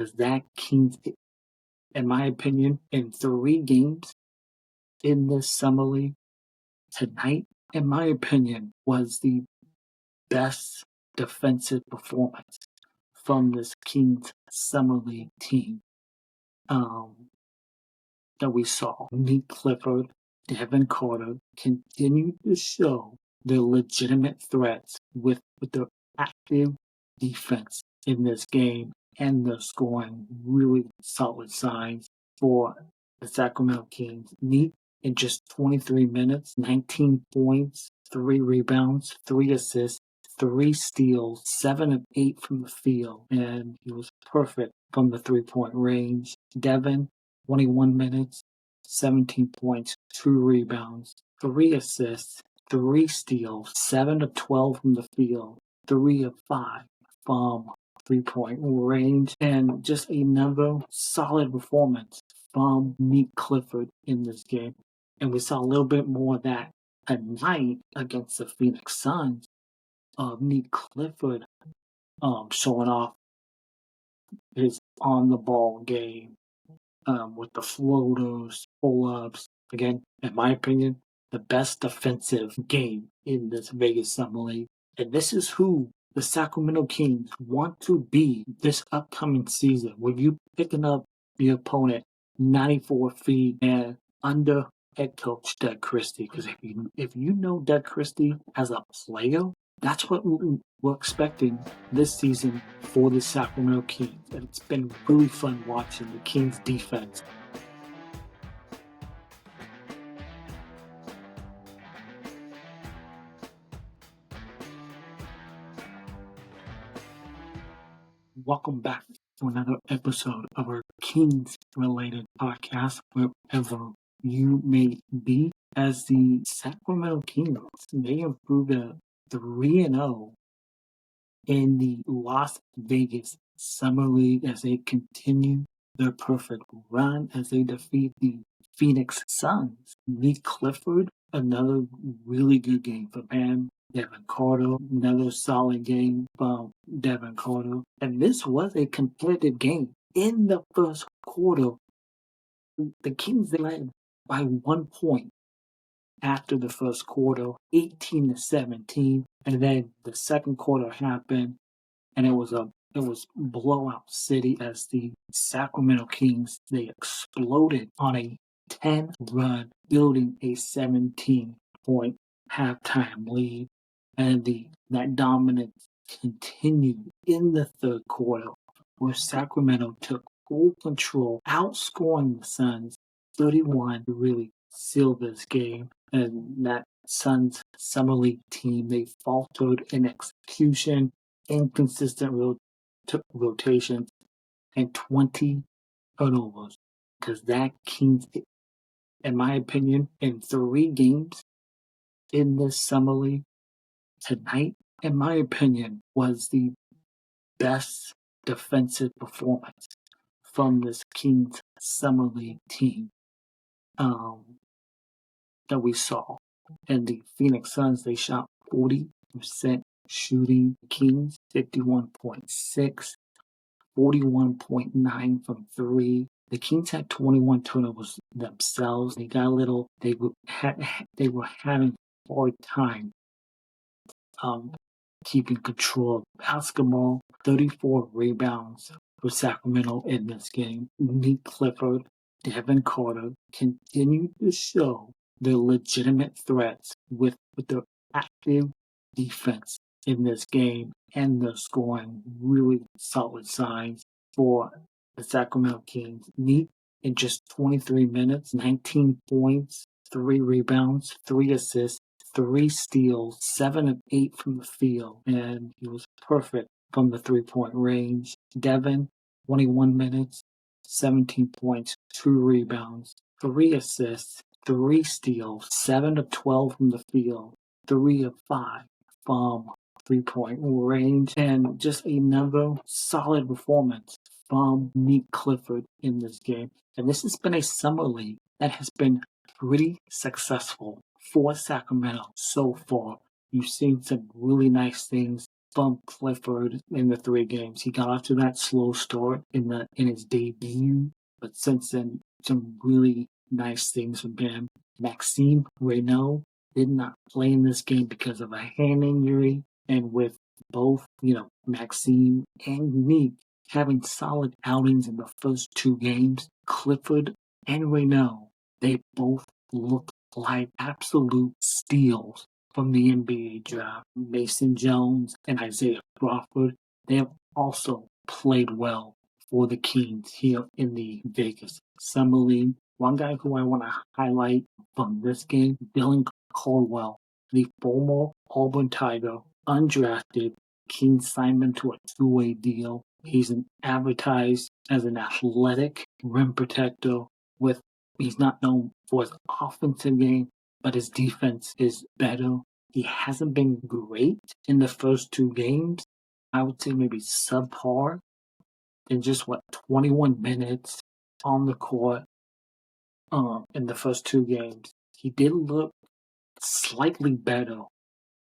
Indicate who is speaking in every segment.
Speaker 1: because that Kings, in my opinion, in 3 games in this summer league tonight, in my opinion, was the best defensive performance from this Kings summer league team that we saw. Nique Clifford, Devin Carter continued to show their legitimate threats with their active defense in this game, and they're scoring really solid signs for the Sacramento Kings. Nique, in just 23 minutes, 19 points, 3 rebounds, 3 assists, 3 steals, 7 of 8 from the field, and he was perfect from the 3-point range. Devin, 21 minutes, 17 points, 2 rebounds, 3 assists, 3 steals, 7 of 12 from the field, 3 of 5 from 3-point range, and just another solid performance from Nique Clifford in this game. And we saw a little bit more of that tonight against the Phoenix Suns of Nique Clifford showing off his on-the-ball game with the floaters, pull-ups. Again, in my opinion, the best defensive game in this Vegas Summer League. And this is who the Sacramento Kings want to be this upcoming season. When you picking up the opponent 94 feet and under head coach Doug Christie, because if you know Doug Christie as a player, that's what we're expecting this season for the Sacramento Kings. And it's been really fun watching the Kings defense. Welcome back to another episode of our Kings-related podcast, wherever you may be. As the Sacramento Kings, they improved to 3-0 in the Las Vegas Summer League as they continue their perfect run as they defeat the Phoenix Suns. Nique Clifford, another really good game for him. Devin Carter, another solid game from Devin Carter. And this was a competitive game. In the first quarter, the Kings led by 1 point after the first quarter, 18-17. And then the second quarter happened, and it was blowout city as the Sacramento Kings, they exploded on a 10-run, building a 17-point halftime lead. And that dominance continued in the third quarter, where Sacramento took full control, outscoring the Suns 31 to really seal this game. And that Suns Summer League team, they faltered in execution, inconsistent rotations, and 20 turnovers. Because that Kings, in my opinion, in 3 games in this Summer League tonight, in my opinion, was the best defensive performance from this Kings Summer League team that we saw. And the Phoenix Suns, they shot 40% shooting. Kings, 51.6, 41.9 from 3. The Kings had 21 turnovers themselves. They got a little. They were having a hard time keeping control of basketball. 34 rebounds for Sacramento in this game. Nique Clifford, Devin Carter continued to show their legitimate threats with their active defense in this game, and they're scoring really solid signs for the Sacramento Kings. Nique, in just 23 minutes, 19 points, 3 rebounds, 3 assists, 3 steals, 7 of 8 from the field, and he was perfect from the 3-point range. Devin, 21 minutes, 17 points, 2 rebounds, 3 assists, 3 steals, 7 of 12 from the field, 3 of 5 from 3-point range, and just another solid performance from Nique Clifford in this game. And this has been a summer league that has been pretty successful for Sacramento so far. You've seen some really nice things bump Clifford in the 3 games. He got off to that slow start in his debut, but since then, some really nice things from him. Maxime Renault did not play in this game because of a hand injury, and with both, Maxime and Nique having solid outings in the first 2 games, Clifford and Renault, they both look like absolute steals from the NBA draft. Mason Jones and Isaiah Crawford, they have also played well for the Kings here in the Vegas Summer League. One guy who I want to highlight from this game, Dylan Caldwell, the former Auburn Tiger, undrafted. Kings signed him to a 2-way deal. He's advertised as an athletic rim protector with he's not known for his offensive game, but his defense is better. He hasn't been great in the first 2 games. I would say maybe subpar in just 21 minutes on the court in the first 2 games. He did look slightly better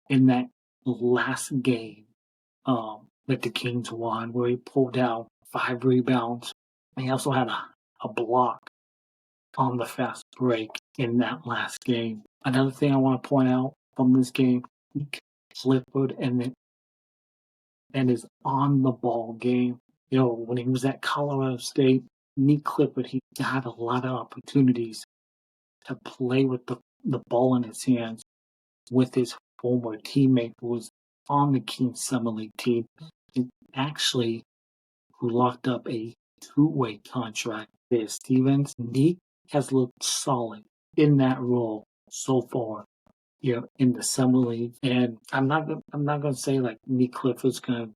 Speaker 1: in that last game that the Kings won, where he pulled down 5 rebounds. He also had a block on the fast break in that last game. Another thing I want to point out from this game, Clifford and his on the ball game. When he was at Colorado State, Nique Clifford, he got a lot of opportunities to play with the ball in his hands with his former teammate who was on the Kings Summer League team, and actually who locked up a 2-way contract there. Stevens. Nique has looked solid in that role so far, in the Summer League. And I'm not gonna say like Nique Clifford's gonna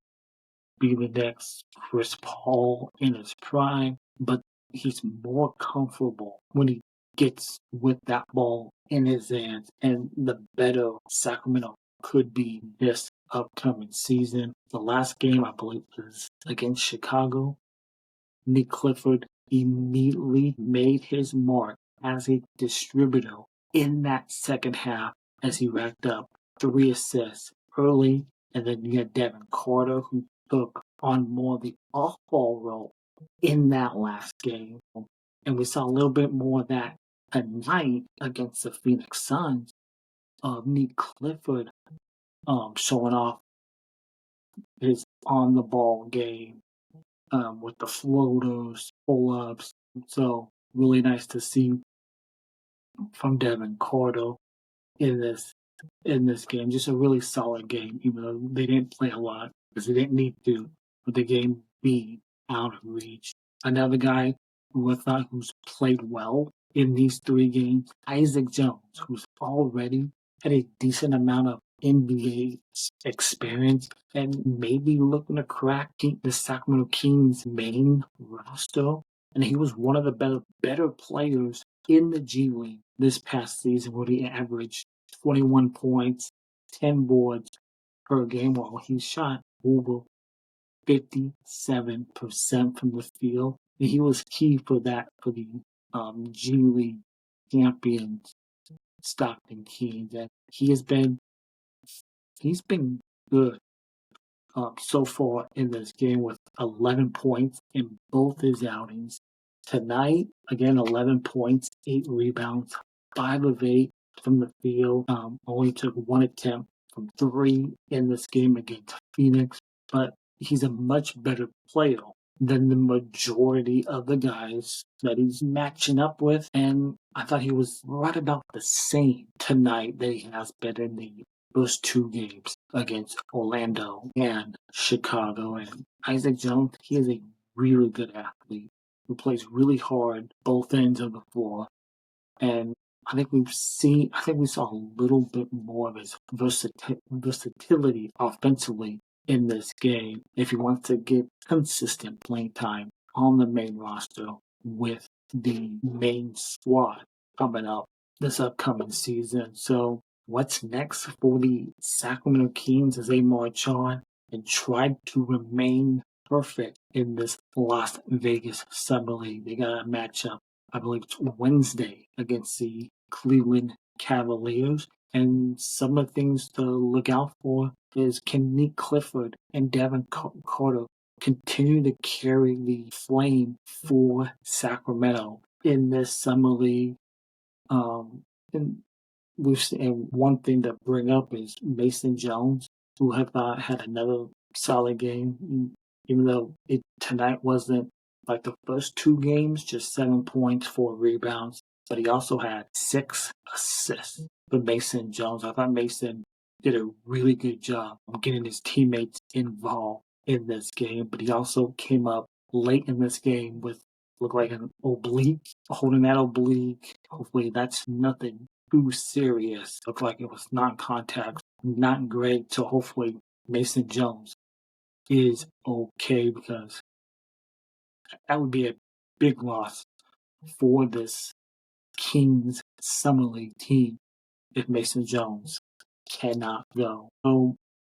Speaker 1: be the next Chris Paul in his prime, but he's more comfortable when he gets with that ball in his hands, and the better Sacramento could be this upcoming season. The last game, I believe, was against Chicago. Nique Clifford immediately made his mark as a distributor in that second half as he racked up 3 assists early, and then you had Devin Carter who took on more of the off-ball role in that last game. And we saw a little bit more of that tonight against the Phoenix Suns of Nique Clifford showing off his on-the-ball game with the floaters, pull-ups. So really nice to see from Devin Carter in this game. Just a really solid game, even though they didn't play a lot because they didn't need to, but the game being out of reach. Another guy who I thought who's played well in these 3 games, Isaac Jones, who's already had a decent amount of NBA experience and maybe looking to crack the Sacramento Kings main roster. And he was one of the better players in the G League this past season, where he averaged 21 points, 10 boards per game, while he shot over 57% from the field. And he was key for the G League champions, Stockton Kings. And he's been good so far in this game with 11 points in both his outings. Tonight, again, 11 points, 8 rebounds, 5 of 8 from the field. Only took 1 attempt from 3 in this game against Phoenix, but he's a much better player than the majority of the guys that he's matching up with. And I thought he was right about the same tonight that he has been in the first 2 games against Orlando and Chicago. And Isaac Jones, he is a really good athlete who plays really hard both ends of the floor. And I think we saw a little bit more of his versatility offensively in this game if he wants to get consistent playing time on the main roster with the main squad coming up this upcoming season. So what's next for the Sacramento Kings as they march on and try to remain perfect in this Las Vegas Summer League? They got a matchup, I believe it's Wednesday, against the Cleveland Cavaliers. And some of the things to look out for is can Nique Clifford and Devin Carter continue to carry the flame for Sacramento in this summer league? And one thing to bring up is Mason Jones, who had another solid game, even though tonight wasn't like the first two games, just 7 points, 4 rebounds, but he also had 6 assists for Mason Jones. I thought Mason did a really good job of getting his teammates involved in this game, but he also came up late in this game with looked like an oblique, holding that oblique. Hopefully that's nothing too serious. Looked like it was non-contact, not great. So hopefully Mason Jones is okay, because that would be a big loss for this Kings Summer League team if Mason Jones cannot go. So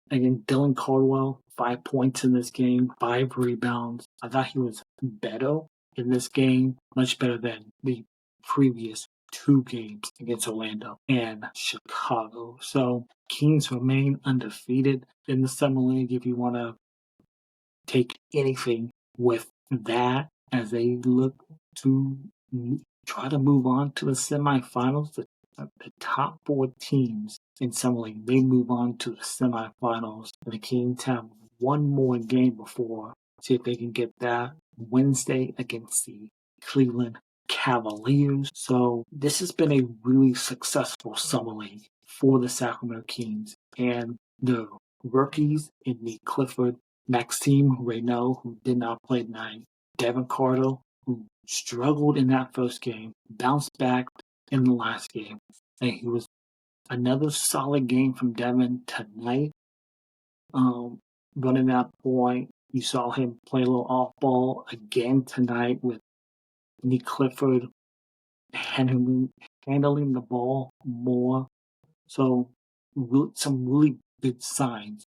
Speaker 1: again, Dylan Caldwell, 5 points in this game, 5 rebounds. I thought he was better in this game, much better than the previous 2 games against Orlando and Chicago. So Kings remain undefeated in the Summer League if you want to take anything with that as they look to try to move on to the semifinals. The top 4 teams in Summer League, they move on to the semifinals. And the Kings have one more game before, see if they can get that Wednesday against the Cleveland Cavaliers. So this has been a really successful Summer League for the Sacramento Kings, and the rookies in the Clifford, Maxime Reynaud, who did not play tonight, Devin Carter, who struggled in that first game, bounced back in the last game. And he was another solid game from Devin tonight. Running that point, you saw him play a little off ball again tonight with Nique Clifford handling the ball more. So some really good signs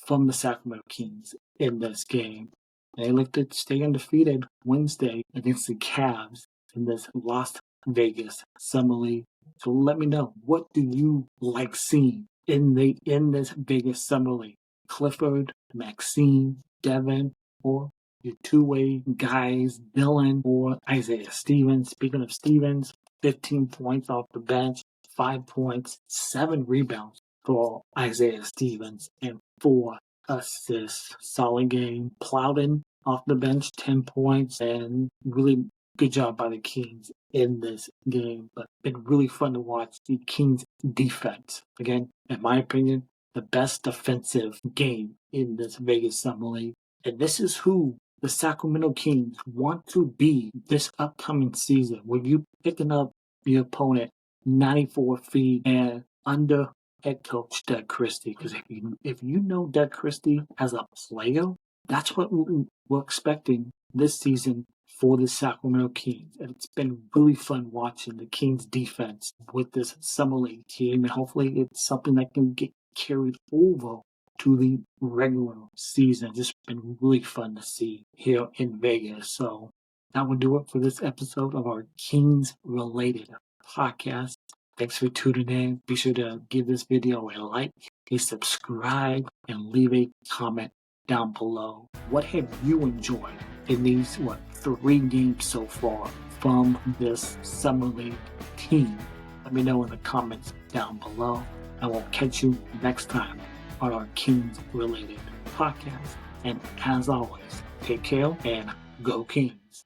Speaker 1: from the Sacramento Kings in this game. They look to stay undefeated Wednesday against the Cavs in this Las Vegas Summer League. So let me know, what do you like seeing in this Vegas Summer League? Clifford, Maxime, Devin, or your two-way guys, Dylan or Isaiah Stevens. Speaking of Stevens, 15 points off the bench, 5 points, 7 rebounds for Isaiah Stevens, and 4 assists. Solid game. Plowden off the bench, 10 points, and really good job by the Kings in this game. But been really fun to watch the Kings defense. Again, in my opinion, the best defensive game in this Vegas Summer League. And this is who the Sacramento Kings want to be this upcoming season. When you picking up your opponent 94 feet and under head coach Doug Christie, because if you know Doug Christie as a player, that's what we're expecting this season for the Sacramento Kings. And it's been really fun watching the Kings defense with this Summer League team, and hopefully it's something that can get carried over to the regular season. Just been really fun to see here in Vegas. So that will do it for this episode of our Kings related podcast. Thanks for tuning in. Be sure to give this video a like, a subscribe, and leave a comment down below. What have you enjoyed in these 3 games so far from this Summer League team? Let me know in the comments down below. I will catch you next time on our Kings related podcast. And as always, take care and go Kings.